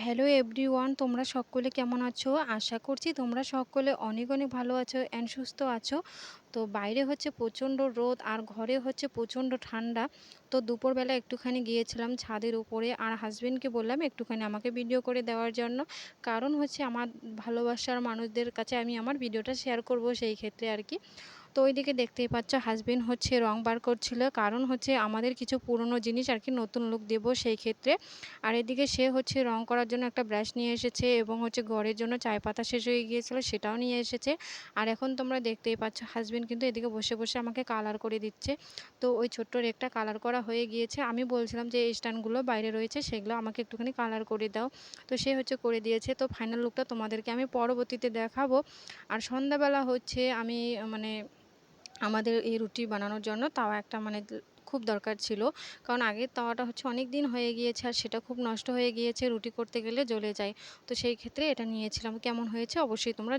Hello everyone, তোমরা সকলে কেমন আছো? আশা করছি তোমরা সকলে অনেক অনেক ভালো আছো অ্যান্ড সুস্থ আছো। তো বাইরে হচ্ছে প্রচণ্ড রোদ আর ঘরে হচ্ছে প্রচণ্ড ঠান্ডা। তো দুপুরবেলা একটুখানি গিয়েছিলাম ছাদের উপরে, আর হাসবেন্ডকে বললাম একটুখানি আমাকে ভিডিও করে দেওয়ার জন্য। কারণ হচ্ছে আমার ভালোবাসার মানুষদের কাছে আমি আমার ভিডিওটা শেয়ার করব, সেই ক্ষেত্রে আর কি। তো ওইদিকে দেখতেই পাচ্ছ হাসবেন্ড হচ্ছে রং বার করছিল, কারণ হচ্ছে আমাদের কিছু পুরনো জিনিস আর কি নতুন লুক দেব সেই ক্ষেত্রে। আর এদিকে সে হচ্ছে রং করার জন্য একটা ব্রাশ নিয়ে এসেছে, এবং হচ্ছে ঘরের জন্য চায় পাতা শেষ হয়ে গিয়েছিল সেটাও নিয়ে এসেছে। আর এখন তোমরা দেখতেই পাচ্ছ হাসবেন্ড কিন্তু এদিকে বসে বসে আমাকে কালার করে দিচ্ছে। তো ওই ছোট্ট রেকটা কালার করা হয়ে গিয়েছে। আমি বলছিলাম যে এই স্ট্যান্ডগুলো বাইরে রয়েছে সেগুলো আমাকে একটুখানি কালার করে দাও। তো সে হচ্ছে করে দিয়েছে। তো ফাইনাল লুকটা তোমাদেরকে আমি পরবর্তীতে দেখাবো। আর সন্ধ্যাবেলা হচ্ছে আমি মানে আমাদের এই রুটি বানানোর জন্য তাওয়া একটা মানে খুব দরকার ছিল। কারণ আগের তাওয়াটা হচ্ছে অনেক দিন হয়ে গিয়েছে আর সেটা খুব নষ্ট হয়ে গিয়েছে, রুটি করতে গেলে জ্বলে যায়। তো সেই ক্ষেত্রে এটা নিয়েছিলাম। কেমন হয়েছে অবশ্যই তোমরা